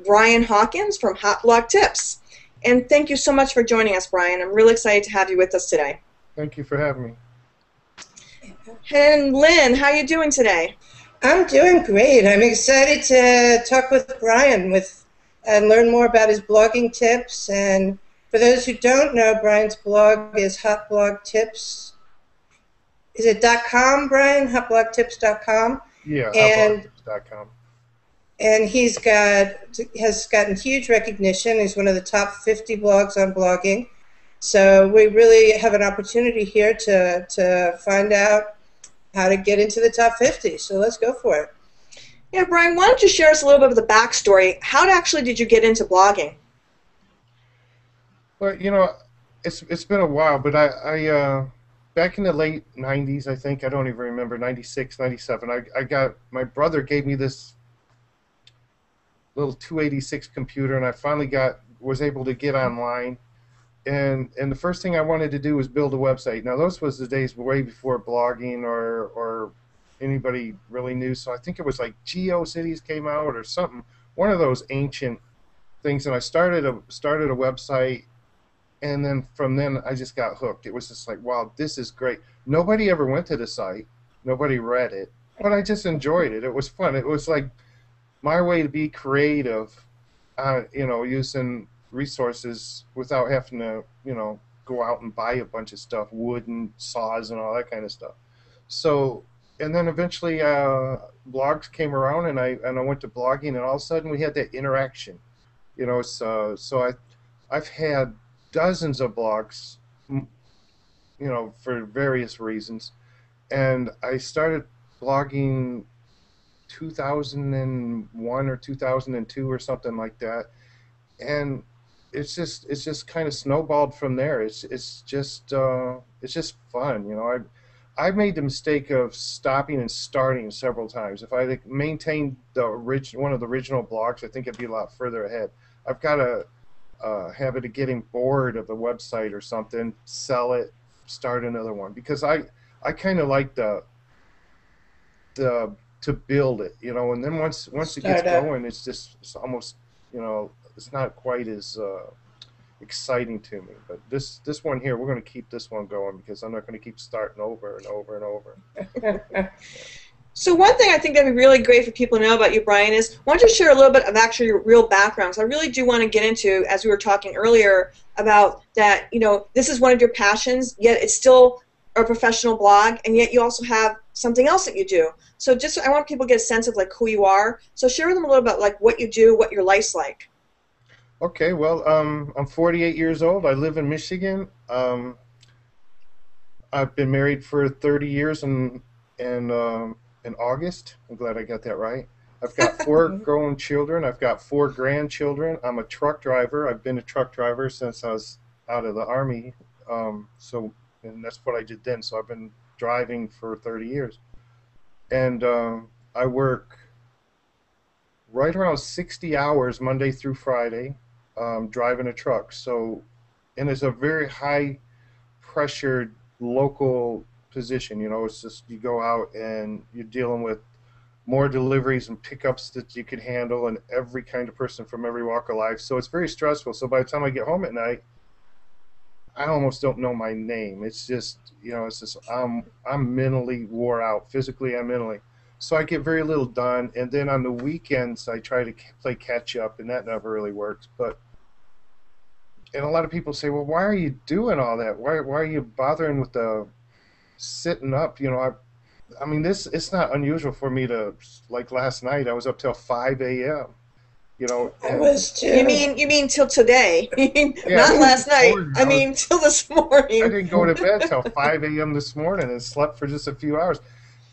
Brian Hawkins from Hot Blog Tips. And thank you so much for joining us, Brian. I'm really excited to have you with us today. Thank you for having me. And Lynn, how are you doing today? I'm doing great. I'm excited to talk with Brian and learn more about his blogging tips. And for those who don't know, Brian's blog is Hot Blog Tips. Is it .com, Brian? Hotblogtips.com? Yeah, And hotblogtips.com. And has gotten huge recognition. He's one of the top 50 blogs on blogging. So we really have an opportunity here to find out how to get into the top 50. So let's go for it. Yeah, Brian, why don't you share us a little bit of the backstory? How actually did you get into blogging? Well, you know, it's been a while, but I back in the late 90s, I think, I don't even remember, 96, 97, my brother gave me this little 286 computer, and I finally was able to get online. And the first thing I wanted to do was build a website. Now, those was the days way before blogging or anybody really knew. So I think it was like GeoCities came out or something, one of those ancient things. And I started a website, and then from then I just got hooked. It was just like, wow, this is great. Nobody ever went to the site, nobody read it, but I just enjoyed it. It was fun. It was like my way to be creative, you know, using resources without having to, you know, go out and buy a bunch of stuff, wood and saws and all that kind of stuff. So, and then eventually blogs came around, and I went to blogging, and all of a sudden we had that interaction, you know. So I've had dozens of blogs, you know, for various reasons, and I started blogging 2001 or 2002 or something like that, and it's just kind of snowballed from there. It's just fun, you know. I've made the mistake of stopping and starting several times. If I maintained one of the original blogs, I think I'd be a lot further ahead. I've got a habit of getting bored of the website or something, sell it, start another one, because I kind of like to build it, you know, and then once it gets going, it's almost, you know, it's not quite as exciting to me. But this one here, we're going to keep this one going, because I'm not going to keep starting over and over and over. So one thing I think that'd be really great for people to know about you, Brian, is why don't you share a little bit of actually your real background? So I really do want to get into, as we were talking earlier, about that, you know, this is one of your passions, yet it's still a professional blog, and yet you also have something else that you do. So just, I want people to get a sense of like who you are. So share with them a little about like what you do, what your life's like. Okay, well, I'm 48 years old. I live in Michigan. I've been married for 30 years in August. I'm glad I got that right. I've got 4 grown children. I've got 4 grandchildren. I'm a truck driver. I've been a truck driver since I was out of the Army. And that's what I did then. So I've been driving for 30 years. And I work right around 60 hours Monday through Friday, driving a truck. So, and it's a very high pressured local position. You know, it's just you go out and you're dealing with more deliveries and pickups that you could handle, and every kind of person from every walk of life. So it's very stressful. So by the time I get home at night, I almost don't know my name. It's just, you know, it's just I'm mentally wore out, physically and mentally. So I get very little done, and then on the weekends I try to play catch up, and that never really works. And a lot of people say, well, why are you doing all that? Why are you bothering with the sitting up? You know, I mean, it's not unusual for me to, like last night, I was up till 5 a.m. You know, I was too. You mean till today? Yeah, Not last night. I mean till this morning. I didn't go to bed till 5 a.m. this morning and slept for just a few hours.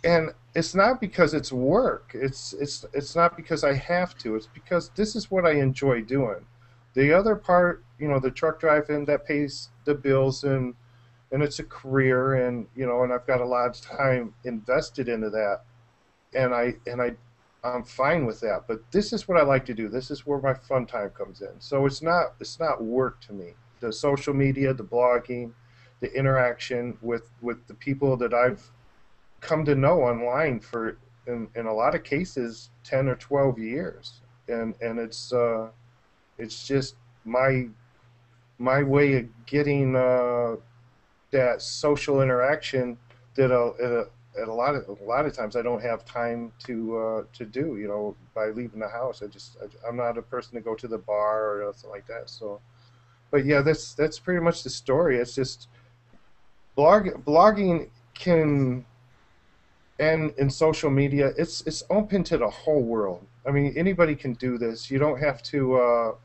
And it's not because it's work. It's not because I have to. It's because this is what I enjoy doing. The other part, you know, the truck driving, that pays the bills, and it's a career, and you know, and I've got a lot of time invested into that, and I'm fine with that. But this is what I like to do. This is where my fun time comes in. So it's not work to me. The social media, the blogging, the interaction with the people that I've come to know online for, in a lot of cases, 10 or 12 years. and it's just my way of getting that social interaction that at a lot of times I don't have time to do. You know, by leaving the house, I'm not a person to go to the bar or anything like that. So, but yeah, that's pretty much the story. It's just blogging can, and in social media, it's open to the whole world. I mean, anybody can do this. You don't have to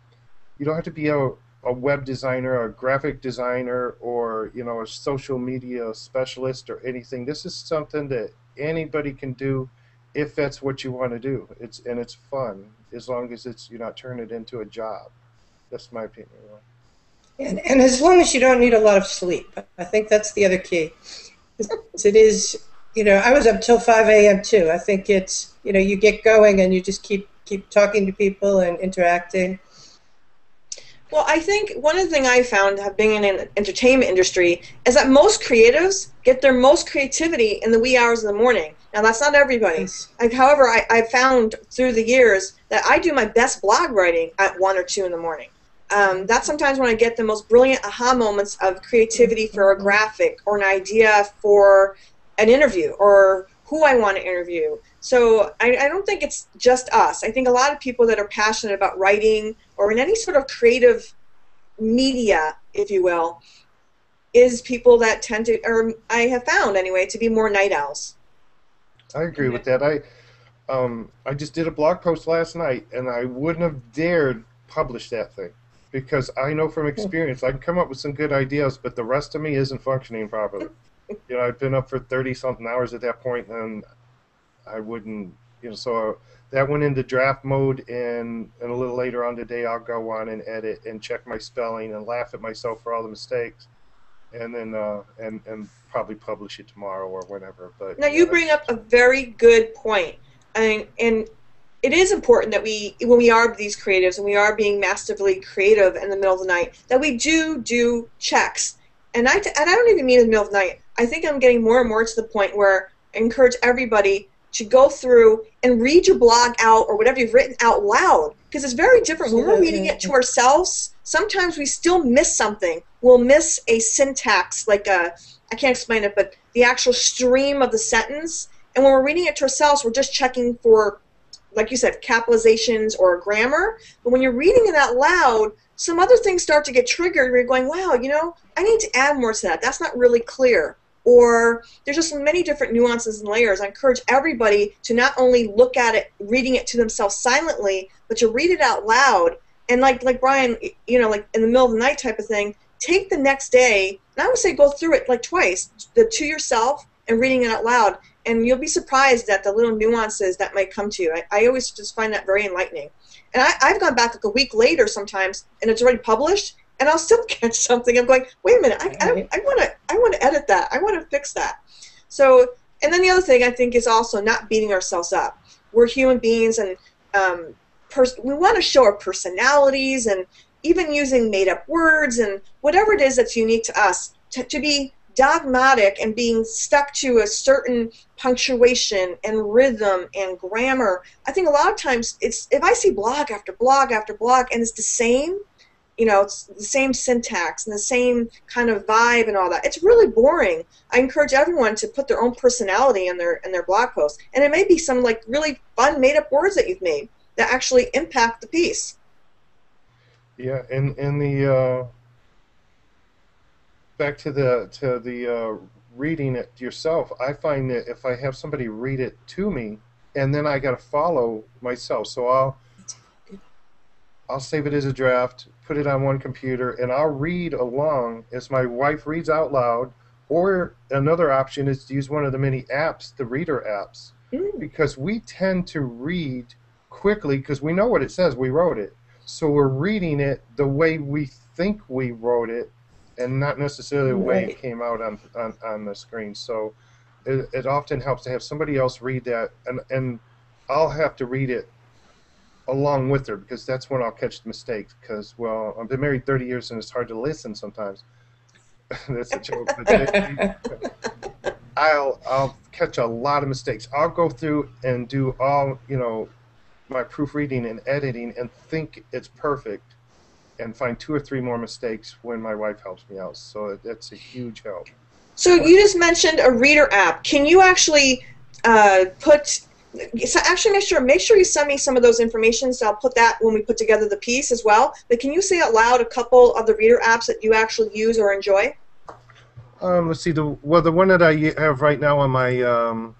be a web designer, a graphic designer, or a social media specialist or anything. This is something that anybody can do if that's what you want to do. It's fun as long as you're not turning it into a job. That's my opinion. And as long as you don't need a lot of sleep, I think that's the other key. It is, I was up till 5 a.m. too. I think it's, you get going and you just keep talking to people and interacting. Well, I think one of the things I found being in an entertainment industry is that most creatives get their most creativity in the wee hours of the morning. Now, that's not everybody. However, I found through the years that I do my best blog writing at 1 or 2 in the morning. That's sometimes when I get the most brilliant aha moments of creativity for a graphic or an idea for an interview or who I want to interview. So I don't think it's just us. I think a lot of people that are passionate about writing or in any sort of creative media, if you will, is people that tend to, or I have found anyway, to be more night owls. I agree with that. I just did a blog post last night, and I wouldn't have dared publish that thing because I know from experience I can come up with some good ideas, but the rest of me isn't functioning properly. I've been up for 30-something hours at that point, and I wouldn't, so that went into draft mode, and a little later on today I'll go on and edit and check my spelling and laugh at myself for all the mistakes, and then and probably publish it tomorrow or whenever. But now you bring up a very good point, and it is important that when we are these creatives and we are being massively creative in the middle of the night, that we do checks. And I don't even mean in the middle of the night. I think I'm getting more and more to the point where I encourage everybody to go through and read your blog out or whatever you've written out loud, because it's very different. When we're reading it to ourselves, sometimes we still miss something. We'll miss a syntax, I can't explain it, but the actual stream of the sentence. And when we're reading it to ourselves, we're just checking for, like you said, capitalizations or grammar. But when you're reading it out loud, some other things start to get triggered where you're going, wow, I need to add more to that. That's not really clear. Or there's just many different nuances and layers. I encourage everybody to not only look at it, reading it to themselves silently, but to read it out loud. And like Brian, like in the middle of the night type of thing, take the next day, and I would say go through it like twice, to yourself and reading it out loud. And you'll be surprised at the little nuances that might come to you. I always just find that very enlightening. And I've gone back like a week later sometimes, and it's already published, and I'll still catch something. I'm going, wait a minute, I want to edit that. I want to fix that. So, and then the other thing I think is also not beating ourselves up. We're human beings, and we want to show our personalities, and even using made-up words and whatever it is that's unique to us, to be dogmatic and being stuck to a certain punctuation and rhythm and grammar. I think a lot of times if I see blog after blog after blog and it's the same, it's the same syntax and the same kind of vibe and all that, it's really boring. I encourage everyone to put their own personality in their blog post, and it may be some really fun made up words that you've made that actually impact the piece. Yeah, and the back to the reading it yourself, I find that if I have somebody read it to me, and then I got to follow myself, so I'll save it as a draft, put it on one computer, and I'll read along as my wife reads out loud. Or another option is to use one of the many apps, the reader apps, because we tend to read quickly because we know what it says. We wrote it, so we're reading it the way we think we wrote it, and not necessarily the way it came out on the screen. So it often helps to have somebody else read that, and I'll have to read it along with her, because that's when I'll catch the mistakes, because, well, I've been married 30 years and it's hard to listen sometimes. That's a joke. But I'll catch a lot of mistakes. I'll go through and do all, my proofreading and editing and think it's perfect, and find 2 or 3 more mistakes when my wife helps me out. So that's a huge help. So you just mentioned a reader app. Can you actually actually make sure you send me some of those information, so I'll put that when we put together the piece as well. But can you say out loud a couple of the reader apps that you actually use or enjoy? Let's see. The one that I have right now on my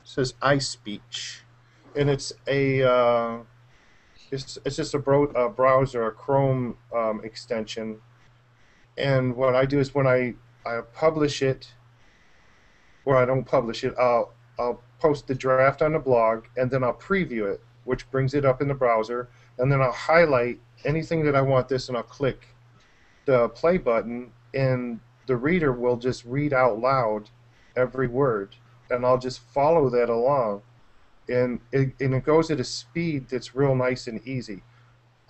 says iSpeech, and it's a it's just a browser, a Chrome extension. And what I do is when I publish it, or I don't publish it, I'll post the draft on the blog, and then I'll preview it, which brings it up in the browser, and then I'll highlight anything that I want this, and I'll click the play button, and the reader will just read out loud every word, and I'll just follow that along, and it goes at a speed that's real nice and easy.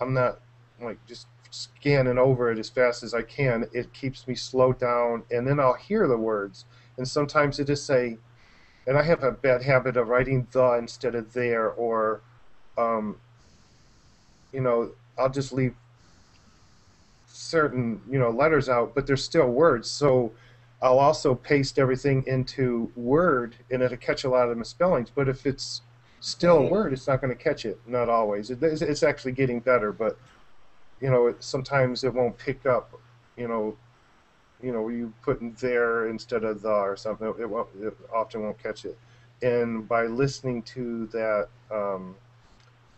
I'm not like just scanning over it as fast as I can. It keeps me slowed down, and then I'll hear the words, and sometimes it just say, and I have a bad habit of writing the instead of there, or I'll just leave certain letters out, but there's still words. So I'll also paste everything into Word, and it'll catch a lot of the misspellings. But if it's still a word, it's not going to catch it. Not always. It's actually getting better, but sometimes it won't pick up. You put in there instead of the or something. It often won't catch it. And by listening to that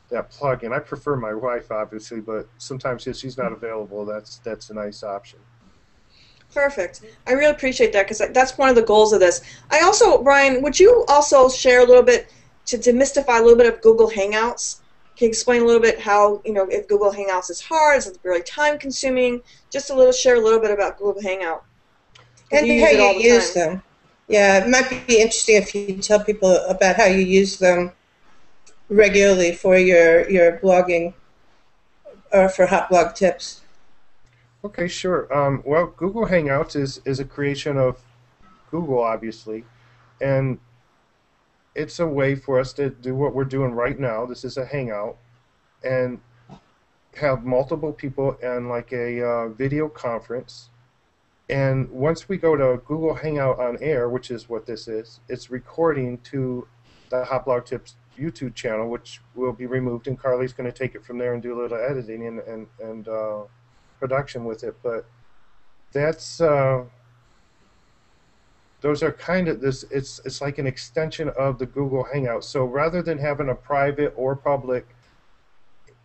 that plugin, I prefer my wife obviously, but sometimes if she's not available, that's a nice option. Perfect. I really appreciate that, because that's one of the goals of this. I also, Brian, would you also share a little bit to demystify a little bit of Google Hangouts? Can you explain a little bit how, if Google Hangouts is hard, is it really time-consuming? Just share a little bit about Google Hangout. And how you use them. Yeah, it might be interesting if you tell people about how you use them regularly for your blogging or for hot blog tips. Okay, sure. Well, Google Hangouts is a creation of Google, obviously, and it's a way for us to do what we're doing right now. This is a Hangout, and have multiple people and like a video conference. And once we go to Google Hangout on Air, which is what this is, it's recording to the Hot Blog Tips YouTube channel, which will be removed, and Carly's going to take it from there and do a little editing and production with it. But that's those are kind of this. It's like an extension of the Google Hangout. So rather than having a private or public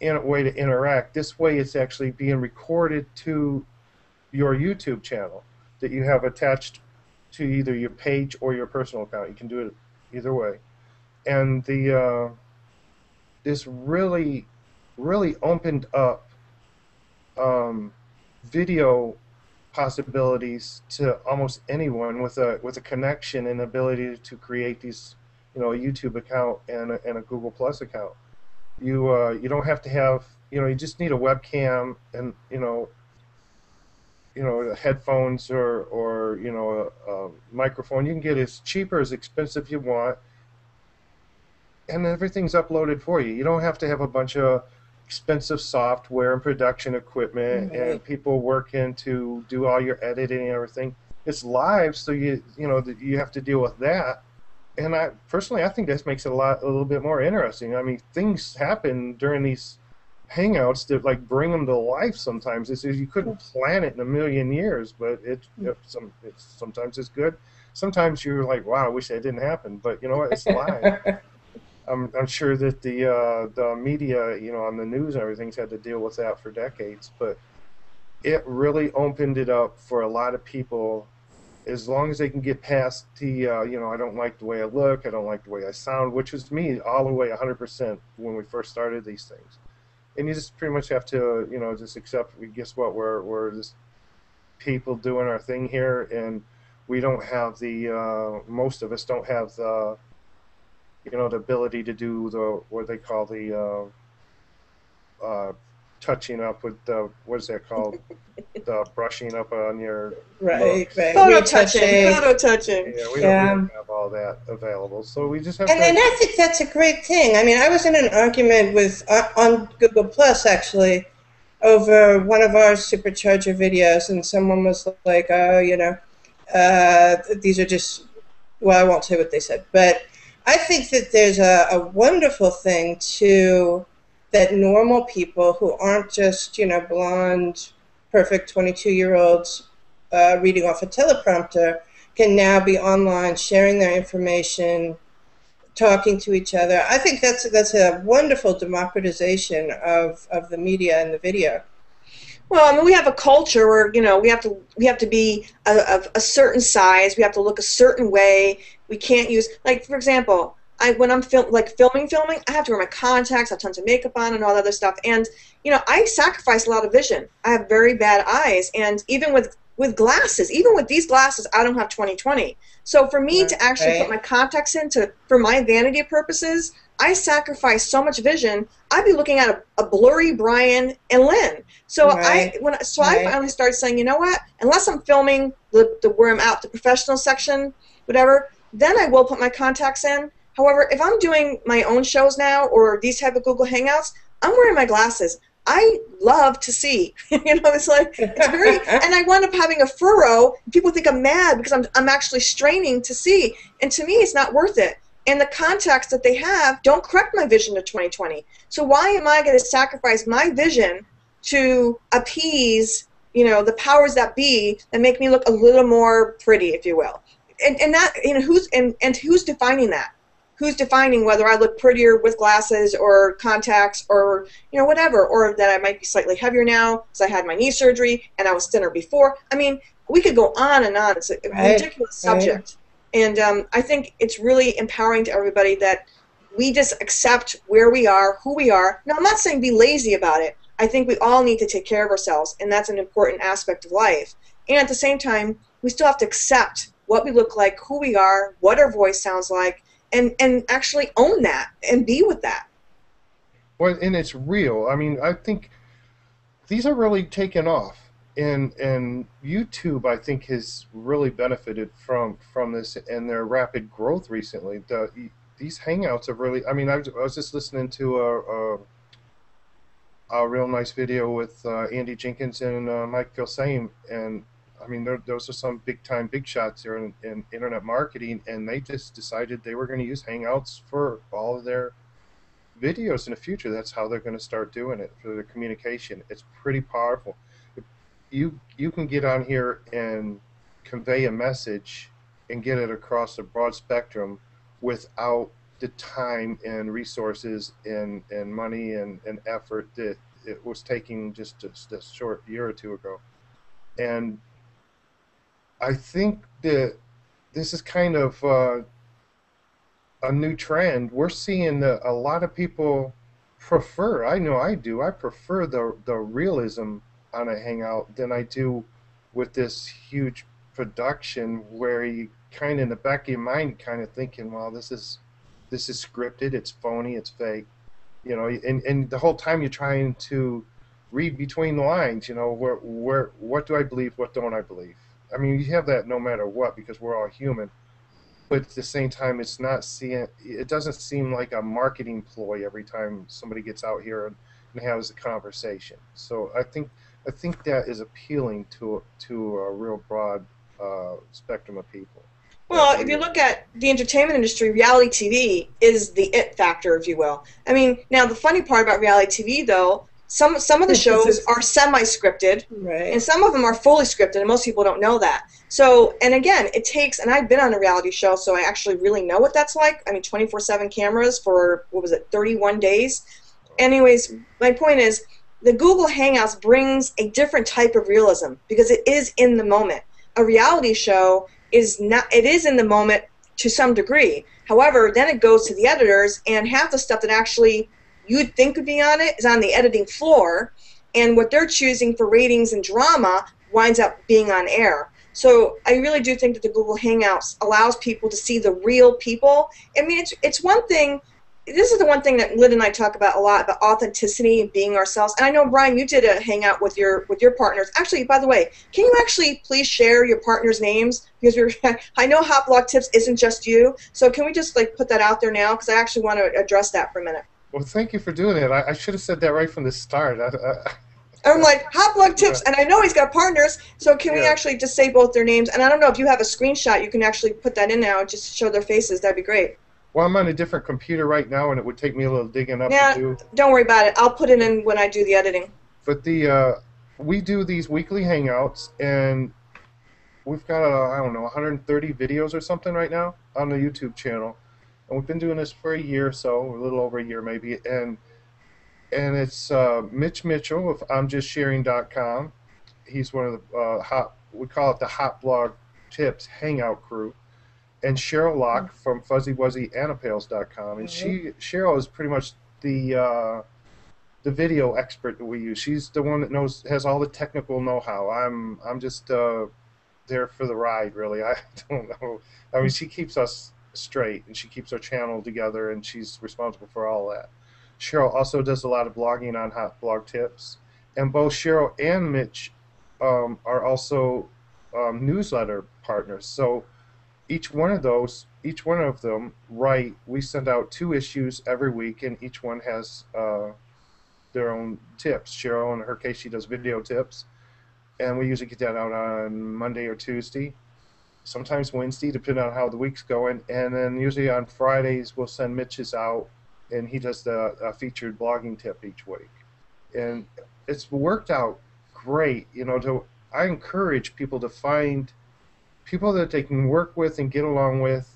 way to interact, this way it's actually being recorded to your YouTube channel that you have attached to either your page or your personal account. You can do it either way. And this really opened up video possibilities to almost anyone with a connection and ability to create these, a YouTube account and a Google Plus account. You don't have to have, you just need a webcam and headphones or a microphone. You can get as cheap or as expensive you want, and everything's uploaded for you. You don't have to have a bunch of expensive software and production equipment and people working to do all your editing and everything. It's live, so you have to deal with that. And I think this makes it a little bit more interesting. I mean, things happen during these Hangouts that like bring them to life. Sometimes you couldn't plan it in a million years, but sometimes it's good. Sometimes you're like, wow, I wish that didn't happen. But you know what? It's live. I'm sure that the media, on the news and everything's had to deal with that for decades, but it really opened it up for a lot of people. As long as they can get past the, I don't like the way I look, I don't like the way I sound, which was me all the way 100% when we first started these things. And you just pretty much have to, just accept, guess what, we're just people doing our thing here, and we don't have most of us don't have the ability to do what they call the touching up with the, what is that called? The brushing up on your Right, looks. right. Photo touching, Retouching. photo touching. Yeah, we don't have all that available, so we just have And to. I think that's a great thing. I mean, I was in an argument with on Google Plus actually over one of our supercharger videos, and someone was like, "Oh, you know, these are just." Well, I won't say what they said, but I think that there's a wonderful thing to that normal people who aren't just, you know, blonde, perfect 22-year-olds reading off a teleprompter can now be online sharing their information, talking to each other. I think that's a wonderful democratization of the media and the video. Well, I mean, we have a culture where, you know, we have to be of a certain size. We have to look a certain way. We can't use, like, for example, when I'm filming, I have to wear my contacts, I have tons of makeup on, and all that other stuff. And you know, I sacrifice a lot of vision. I have very bad eyes, and even with glasses, even with these glasses, I don't have 20/20. So for me to actually put my contacts in for my vanity purposes, I sacrifice so much vision. I'd be looking at a blurry Brian and Lynn. So I finally started saying, you know what? Unless I'm filming where I'm out, the professional section, whatever, then I will put my contacts in. However, if I'm doing my own shows now or these type of Google Hangouts, I'm wearing my glasses. I love to see. You know, it's very, and I wind up having a furrow. People think I'm mad because I'm actually straining to see. And to me, it's not worth it. And the contacts that they have don't correct my vision to 20/20. So why am I going to sacrifice my vision to appease, you know, the powers that be that make me look a little more pretty, if you will? And that, you know, who's defining that? Who's defining whether I look prettier with glasses or contacts or, you know, whatever, or that I might be slightly heavier now because I had my knee surgery and I was thinner before? I mean, we could go on and on. It's a ridiculous subject. And I think it's really empowering to everybody that we just accept where we are, who we are. Now, I'm not saying be lazy about it. I think we all need to take care of ourselves, and that's an important aspect of life. And at the same time, we still have to accept what we look like, who we are, what our voice sounds like, and actually own that and be with that. Well, and it's real. I mean, I think these are really taken off. And YouTube, I think, has really benefited from this and their rapid growth recently. These Hangouts have really, I mean, I was just listening to a real nice video with Andy Jenkins and Mike Gilsame, and I mean, those are some big shots here in internet marketing, and they just decided they were going to use Hangouts for all of their videos in the future. That's how they're going to start doing it for their communication. It's pretty powerful. You can get on here and convey a message and get it across a broad spectrum without the time and resources and money and effort that it was taking just a short year or two ago. And I think that this is kind of a new trend. We're seeing a lot of people prefer, I know I do, I prefer the realism on a Hangout than I do with this huge production where you kind of in the back of your mind kind of thinking, well, this is scripted, it's phony, it's fake, you know, and the whole time you're trying to read between the lines, you know, what do I believe, what don't I believe? I mean, you have that no matter what because we're all human, but at the same time, it doesn't seem like a marketing ploy every time somebody gets out here and has a conversation. So I think that is appealing to a real broad spectrum of people. Well, if you look at the entertainment industry, reality TV is the it factor, if you will. I mean, now the funny part about reality TV, though, some of the shows are semi-scripted, Right. and some of them are fully scripted, and most people don't know that. So, and again, it takes, and I've been on a reality show, so I actually really know what that's like. I mean, 24/7 cameras for, 31 days? Anyways, my point is, the Google Hangouts brings a different type of realism because it is in the moment. A reality show is not, it is in the moment to some degree. However, then it goes to the editors, and half the stuff that actually you'd think would be on it is on the editing floor, and what they're choosing for ratings and drama winds up being on air. So I really do think that the Google Hangouts allows people to see the real people. I mean, it's one thing this is the one thing that Lynn and I talk about a lot, about authenticity and being ourselves. And I know, Brian, you did a hangout with your partners. Actually, by the way, can you actually please share your partners' names? Because I know Hot Blog Tips isn't just you. So can we just like put that out there now? Because I actually want to address that for a minute. Well, thank you for doing that. I should have said that right from the start. I'm like, Hot Blog Tips, and I know he's got partners, so can we actually just say both their names? And I don't know if you have a screenshot, you can actually put that in now and just show their faces. That'd be great. Well, I'm on a different computer right now, and it would take me a little digging up to do. Don't worry about it. I'll put it in when I do the editing. But we do these weekly hangouts, and we've got, I don't know, 130 videos or something right now on the YouTube channel. And we've been doing this for a year or so, a little over a year maybe, and it's Mitch Mitchell of I'mJustSharing.com. He's one of the we call it the Hot Blog Tips Hangout crew, and Cheryl Locke from FuzzyWuzzyAnapales.com. And Cheryl is pretty much the video expert that we use. She's the one that has all the technical know-how. I'm just there for the ride, really. I don't know. I mean, she keeps us straight, and she keeps our channel together, and she's responsible for all that. Cheryl also does a lot of blogging on Hot Blog Tips, and both Cheryl and Mitch are also newsletter partners. So each one of them we send out 2 issues every week, and each one has their own tips. Cheryl, in her case, she does video tips, and we usually get that out on Monday or Tuesday, sometimes Wednesday, depending on how the week's going, and then usually on Fridays we'll send Mitch's out, and he does the featured blogging tip each week. And it's worked out great. You know, I encourage people to find people that they can work with and get along with,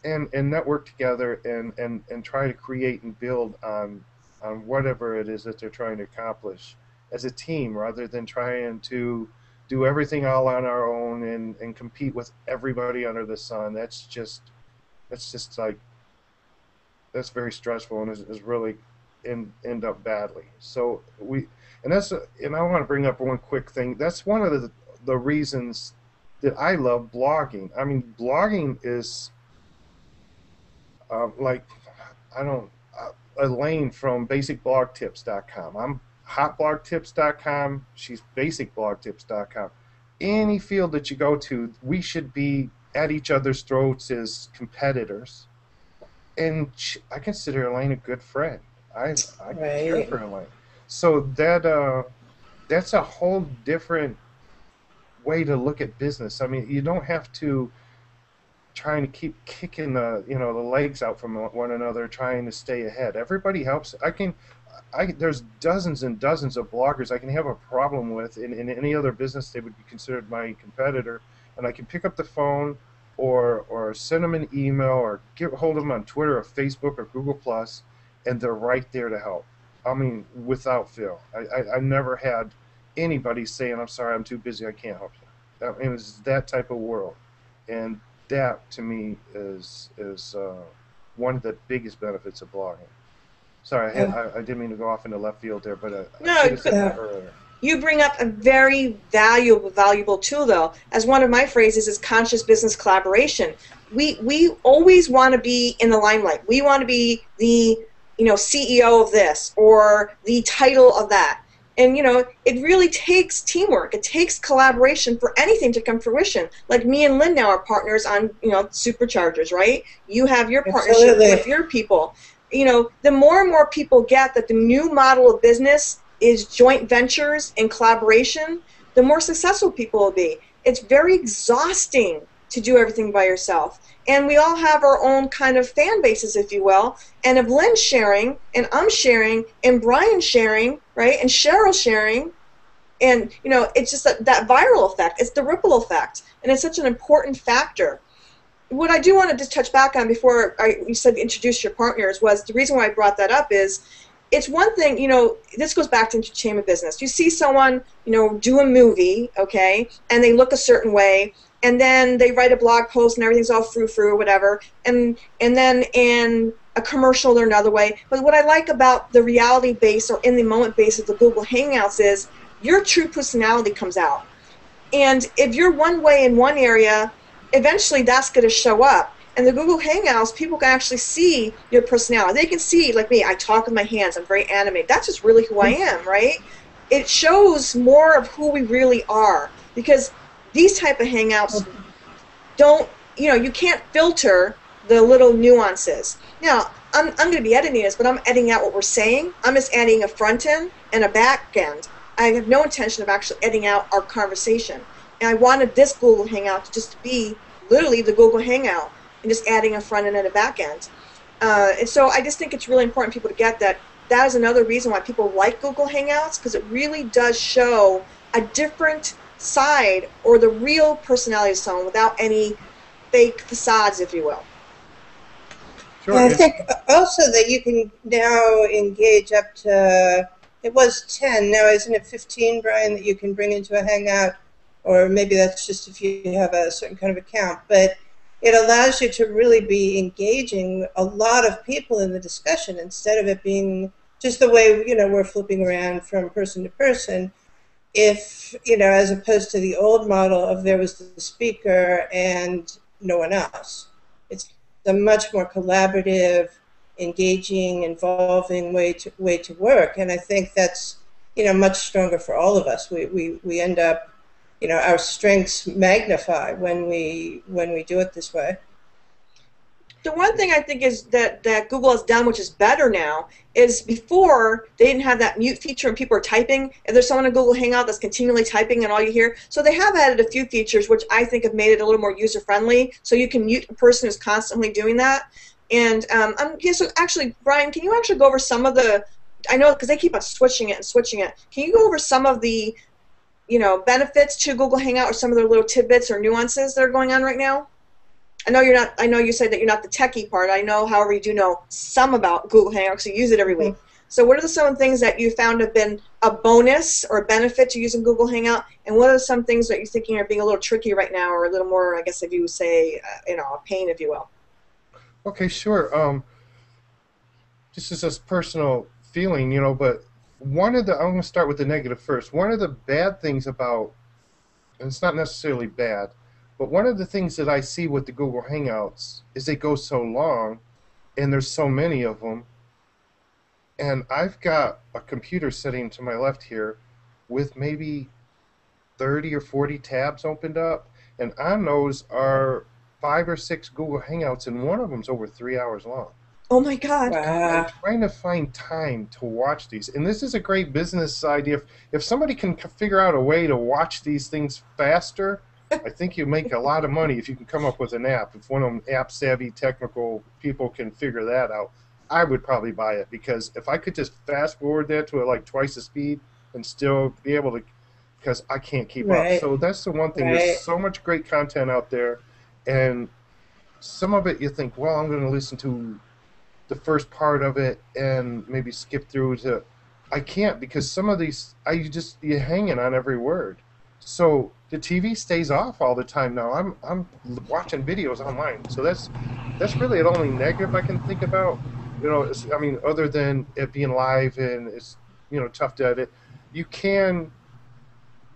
and network together, and try to create and build on whatever it is that they're trying to accomplish as a team, rather than trying to do everything all on our own and compete with everybody under the sun. That's just like, that's very stressful, and is really end up badly. So and I want to bring up one quick thing. That's one of the reasons that I love blogging. I mean, blogging is like, Elaine from BasicBlogTips.com. I'm HotBlogTips.com. She's BasicBlogTips.com. Any field that you go to, we should be at each other's throats as competitors. And I consider Elaine a good friend. I care for Elaine. So that's a whole different way to look at business. I mean, you don't have to trying to keep kicking the legs out from one another, trying to stay ahead. Everybody helps. There's dozens and dozens of bloggers I can have a problem with in any other business. They would be considered my competitor, and I can pick up the phone or send them an email or get hold of them on Twitter or Facebook or Google+, and they're right there to help. I mean, without fail. I never had anybody saying, "I'm sorry, I'm too busy, I can't help you." I mean, it's that type of world, and that to me is one of the biggest benefits of blogging. Sorry, I didn't mean to go off into left field there, but I should have said that earlier. You bring up a very valuable tool, though. As one of my phrases is conscious business collaboration. We always want to be in the limelight. We want to be the CEO of this or the title of that. And it really takes teamwork. It takes collaboration for anything to come to fruition. Like me and Lynn now are partners on SuperChargers, right? You have your partnership with your people. The more and more people get that the new model of business is joint ventures and collaboration, the more successful people will be. It's very exhausting to do everything by yourself. And we all have our own kind of fan bases, if you will. And if Lynn's sharing, and I'm sharing, and Brian's sharing, right, and Cheryl's sharing, and it's just that viral effect. It's the ripple effect, and it's such an important factor. What I do want to just touch back on before you said introduce your partners was the reason why I brought that up is it's one thing, this goes back to entertainment business. You see someone, do a movie, okay, and they look a certain way, and then they write a blog post and everything's all frou-frou or whatever, and then in a commercial they're another way. But what I like about the reality base or in the moment base of the Google Hangouts is your true personality comes out. And if you're one way in one area, eventually that's going to show up. And the Google Hangouts, people can actually see your personality. They can see, like me, I talk with my hands. I'm very animated. That's just really who I am, right? It shows more of who we really are, because these type of Hangouts don't, you can't filter the little nuances. Now, I'm going to be editing this, but I'm editing out what we're saying. I'm just adding a front end and a back end. I have no intention of actually editing out our conversation. And I wanted this Google Hangout to just be literally the Google Hangout and just adding a front end and a back end. And so I just think it's really important for people to get that. That is another reason why people like Google Hangouts, because it really does show a different side, or the real personality of someone, without any fake facades, if you will. Sure. I think also that you can now engage up to, it was 10, now isn't it 15, Brian, that you can bring into a Hangout? Or maybe that's just if you have a certain kind of account. But it allows you to really be engaging a lot of people in the discussion, instead of it being just the way, we're flipping around from person to person. If, as opposed to the old model of there was the speaker and no one else. It's a much more collaborative, engaging, involving way to work. And I think that's, much stronger for all of us. We end up, our strengths magnify when we do it this way. The one thing I think is that Google has done, which is better now, is before they didn't have that mute feature and people are typing. If there's someone in Google Hangout that's continually typing and all you hear, so they have added a few features which I think have made it a little more user-friendly. So you can mute a person who's constantly doing that. And so actually, Brian, can you actually go over some of the? I know because they keep on switching it and switching it. Can you go over some of the, benefits to Google Hangout, or some of the little tidbits or nuances that are going on right now? I know you're not. I know you said that you're not the techie part. I know, however, you do know some about Google Hangout because you use it every week. So, what are some things that you found have been a bonus or a benefit to using Google Hangout, and what are some things that you're thinking are being a little tricky right now, or a little more, I guess, if you would say, a pain, if you will? Okay, sure. This is a personal feeling, but I'm going to start with the negative first. One of the bad things about, and it's not necessarily bad, but one of the things that I see with the Google Hangouts is they go so long, and there's so many of them, and I've got a computer sitting to my left here with maybe 30 or 40 tabs opened up, and on those are 5 or 6 Google Hangouts, and one of them's over 3 hours long. Oh my God! I'm trying to find time to watch these, and this is a great business idea. If somebody can figure out a way to watch these things faster, I think you make a lot of money if you can come up with an app. If one of them app-savvy technical people can figure that out, I would probably buy it, because if I could just fast-forward that to like twice the speed and still be able to, because I can't keep up. So that's the one thing. There's so much great content out there, and some of it you think, well, I'm going to listen to the first part of it and maybe skip through to. I can't, because some of these you're hanging on every word. So the TV stays off all the time now. I'm watching videos online, so that's really the only negative I can think about. Other than it being live and it's tough to edit, you can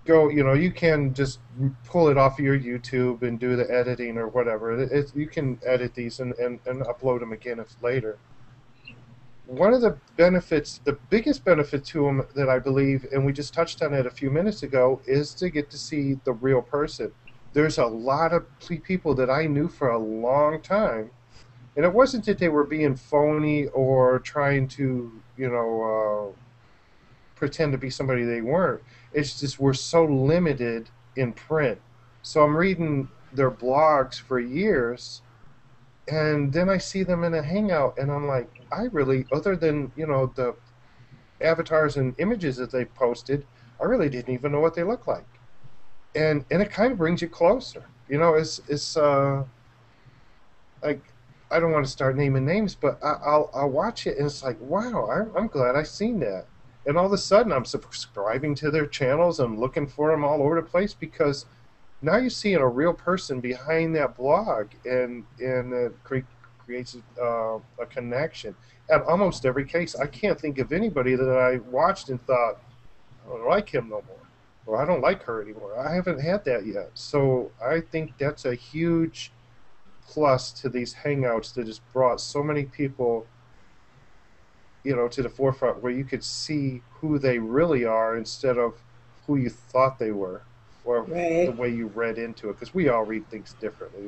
go. You can just pull it off of your YouTube and do the editing or whatever. You can edit these and upload them again if later. One of the benefits, the biggest benefit to them that I believe, and we just touched on it a few minutes ago, is to get to see the real person. There's a lot of people that I knew for a long time, and it wasn't that they were being phony or trying to, pretend to be somebody they weren't. It's just we're so limited in print. So I'm reading their blogs for years, and then I see them in a Hangout, and I'm like, I really, other than, the avatars and images that they posted, I really didn't even know what they look like. And it kind of brings you closer. It's like, I don't want to start naming names, but I'll watch it, and it's like, wow, I'm glad I seen that. And all of a sudden, I'm subscribing to their channels and looking for them all over the place, because now you're seeing a real person behind that blog, and it creates a connection. At almost every case, I can't think of anybody that I watched and thought, I don't like him no more, or I don't like her anymore. I haven't had that yet. So I think that's a huge plus to these Hangouts that just brought so many people, to the forefront where you could see who they really are instead of who you thought they were, or the Right. way you read into it. Because we all read things differently.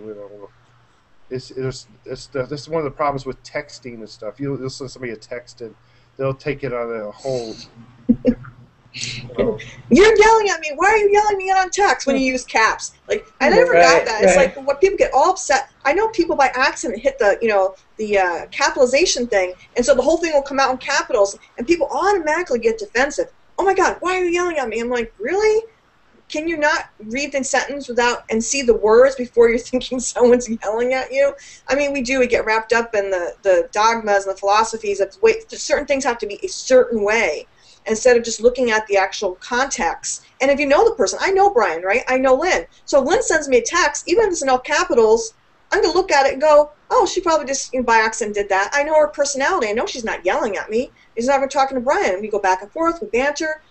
This is one of the problems with texting and stuff. You'll send somebody a text and they'll take it on a whole. You're yelling at me. Why are you yelling at me on text when you use caps? Like, I never got that. It's like what people get all upset. I know people by accident hit the capitalization thing, and so the whole thing will come out in capitals, and people automatically get defensive. Oh my God, why are you yelling at me? I'm like, really? Can you not read the sentence and see the words before you're thinking someone's yelling at you? I mean, we get wrapped up in the dogmas and the philosophies of certain things have to be a certain way, instead of just looking at the actual context. And if you know the person, I know Brian, right? I know Lynn. So Lynn sends me a text, even if it's in all capitals, I'm going to look at it and go, oh, she probably just by accident did that. I know her personality. I know she's not yelling at me. She's not even talking to Brian. We go back and forth, we banter.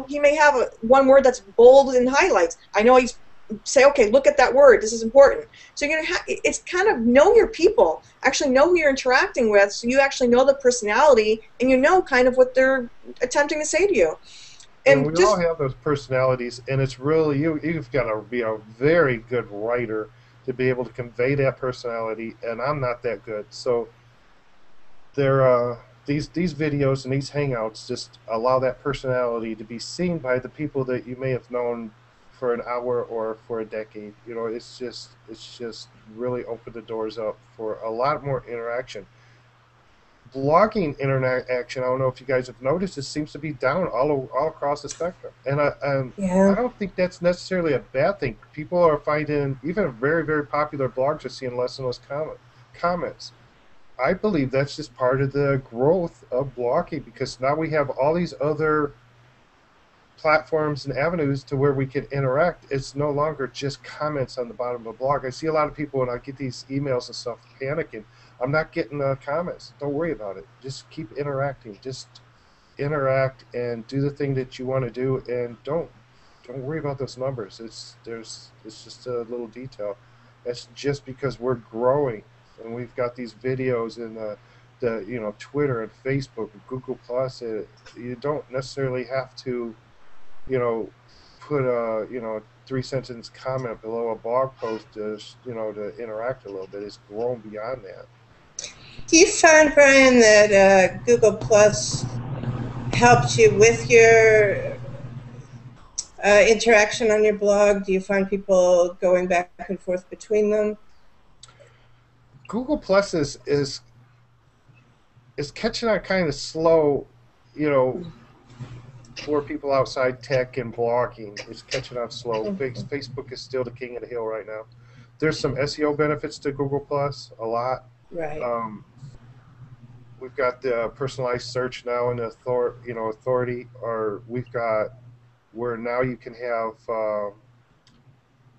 He may have one word that's bold in highlights. I know he's say, okay, look at that word. This is important. So it's kind of know your people. Actually know who you're interacting with, so you actually know the personality and you know kind of what they're attempting to say to you. And we all have those personalities, and it's really you've got to be a very good writer to be able to convey that personality. And I'm not that good, so these videos and these Hangouts just allow that personality to be seen by the people that you may have known for an hour or for a decade. It's just really opened the doors up for a lot more interaction. Blogging internet action, I don't know if you guys have noticed, it seems to be down all across the spectrum. And I don't think that's necessarily a bad thing. People are finding, even very, very popular blogs are seeing less and less comments. I believe that's just part of the growth of blogging, because now we have all these other platforms and avenues to where we can interact. It's no longer just comments on the bottom of a blog. I see a lot of people when I get these emails and stuff panicking. I'm not getting comments. Don't worry about it. Just keep interacting. Just interact and do the thing that you want to do, and don't worry about those numbers. It's just a little detail. That's just because we're growing, and we've got these videos and the Twitter and Facebook and Google Plus. You don't necessarily have to put a 3-sentence comment below a blog post to interact a little bit. It's grown beyond that. Do you find, Brian, that Google Plus helps you with your interaction on your blog? Do you find people going back and forth between them? Google Plus is catching on kind of slow, for people outside tech and blogging. It's catching on slow. Facebook is still the king of the hill right now. There's some SEO benefits to Google Plus, a lot. Right. We've got the personalized search now in the authority, or we've got where now you can have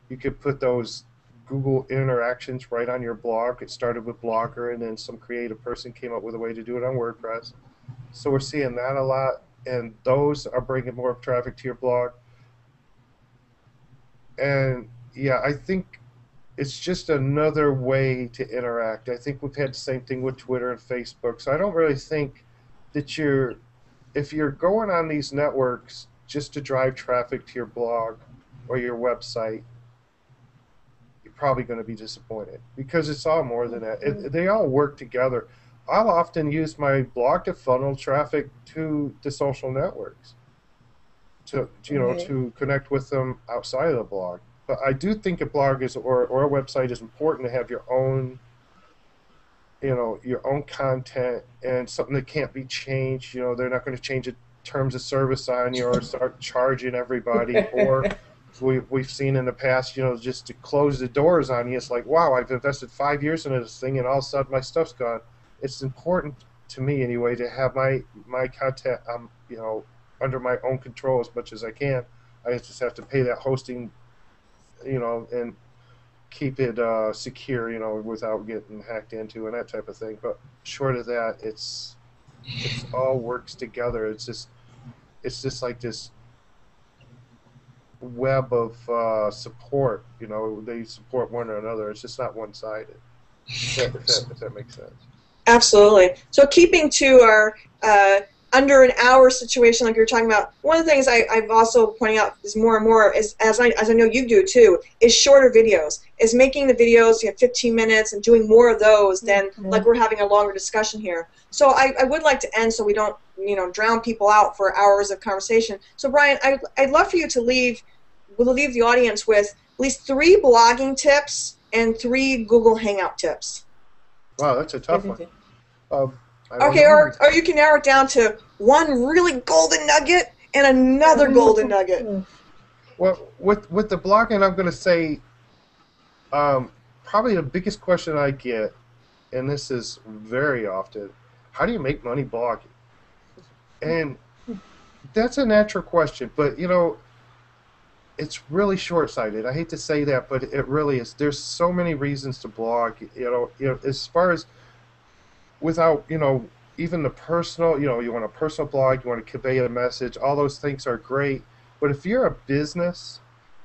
you could put those Google interactions right on your blog. It started with Blogger, and then some creative person came up with a way to do it on WordPress. So we're seeing that a lot, and those are bringing more traffic to your blog. And yeah, I think it's just another way to interact. I think we've had the same thing with Twitter and Facebook. So I don't really think that if you're going on these networks just to drive traffic to your blog or your website, you're probably going to be disappointed, because it's all more than that. They all work together. I'll often use my blog to funnel traffic to the social networks, to connect with them outside of the blog. But I do think a blog or a website is important to have your own, your own content and something that can't be changed. They're not going to change the terms of service on you or start charging everybody. Or we've seen in the past, just to close the doors on you. It's like, wow, I've invested 5 years into this thing, and all of a sudden my stuff's gone. It's important to me anyway to have my content, under my own control as much as I can. I just have to pay that hosting, and keep it secure, without getting hacked into and that type of thing. But short of that, it's all works together. It's just like this web of support. They support one another. It's just not one-sided. If that makes sense. Absolutely. So keeping to our under an hour situation like you're talking about, one of the things I've also pointing out is more and more, is, as I know you do too, is shorter videos, is making the videos 15 minutes and doing more of those than like we're having a longer discussion here. So I would like to end so we don't drown people out for hours of conversation. So Brian, I'd love for you to leave the audience with at least 3 blogging tips and 3 Google Hangout tips. Wow, that's a tough one. Okay, or you can narrow it down to one really golden nugget and another golden nugget. Well, with the blogging, I'm going to say probably the biggest question I get, and this is very often, how do you make money blogging? And that's a natural question, but it's really short-sighted. I hate to say that, but it really is. There's so many reasons to blog. As far as without even the personal, you want a personal blog, you want to convey a message. All those things are great, but if you're a business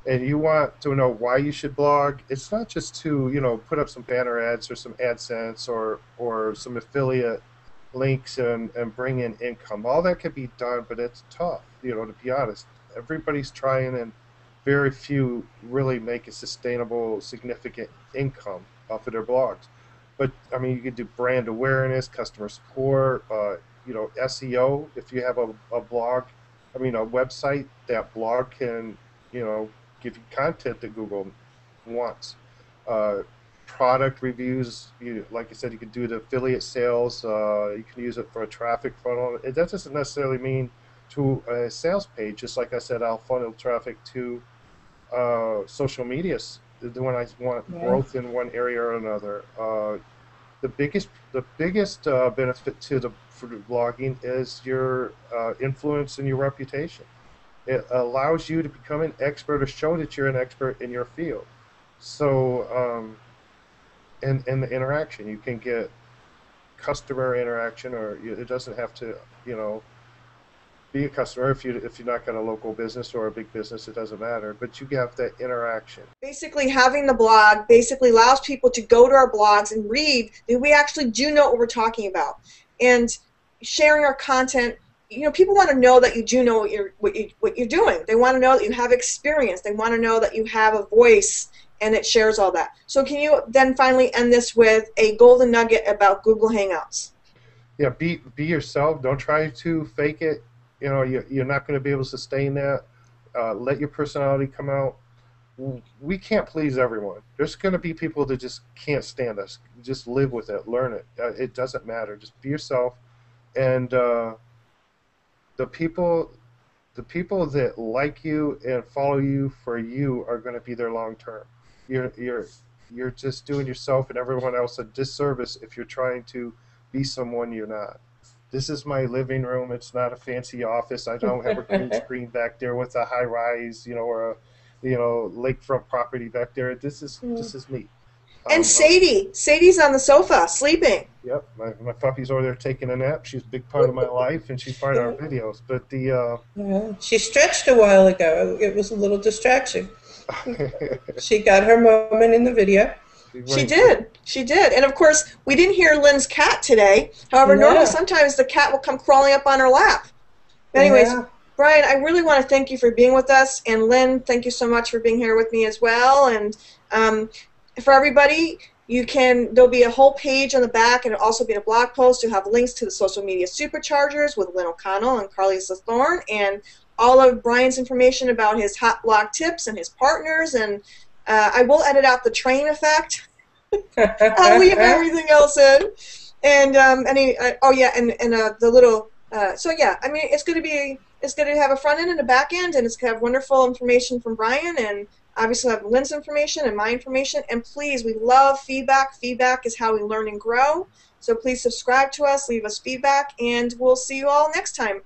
and you want to know why you should blog, it's not just to put up some banner ads or some AdSense or some affiliate links and bring in income. All that could be done, but it's tough. To be honest, everybody's trying, and very few really make a sustainable, significant income off of their blogs. But I mean, you could do brand awareness, customer support, SEO. If you have a blog, a website, that blog can give you content that Google wants. Product reviews, like I said, you could do the affiliate sales. You can use it for a traffic funnel. That doesn't necessarily mean to a sales page. Just like I said, I'll funnel traffic to social media when I want growth in one area or another. The biggest benefit for blogging is your influence and your reputation. It allows you to become an expert or show that you're an expert in your field. So, and the interaction, you can get customer interaction, or it doesn't have to, be a customer. If you're not got a local business or a big business, it doesn't matter. But you have that interaction. Basically, having the blog basically allows people to go to our blogs and read that we actually do know what we're talking about, and sharing our content. People want to know that you do know what you're doing. They want to know that you have experience. They want to know that you have a voice, and it shares all that. So can you then finally end this with a golden nugget about Google Hangouts? Yeah, be yourself. Don't try to fake it. You're not going to be able to sustain that. Let your personality come out. We can't please everyone. There's going to be people that just can't stand us. Just live with it. Learn it. It doesn't matter. Just be yourself. And the people that like you and follow you for you are going to be there long term. You're just doing yourself and everyone else a disservice if you're trying to be someone you're not. This is my living room. It's not a fancy office. I don't have a green screen back there with a high rise, or a, lakefront property back there. This is me. And Sadie's on the sofa sleeping. Yep, my puppy's over there taking a nap. She's a big part of my life, and she's part of our videos. But she stretched a while ago. It was a little distraction. She got her moment in the video. She did. And of course, we didn't hear Lynn's cat today. However, normally sometimes the cat will come crawling up on her lap. But anyways, Brian, I really want to thank you for being with us. And Lynn, thank you so much for being here with me as well. And for everybody, there'll be a whole page on the back, and it'll also be a blog post to have links to the social media SuperChargers with Lynn O'Connell and Alyssa Thorne, and all of Brian's information about his hot blog tips and his partners. And I will edit out the train effect. I'll leave everything else in. And the little. So yeah, I mean, it's going to have a front end and a back end, and it's going to have wonderful information from Brian, and obviously have Lynn's information and my information. And please, we love feedback. Feedback is how we learn and grow. So please subscribe to us, leave us feedback, and we'll see you all next time.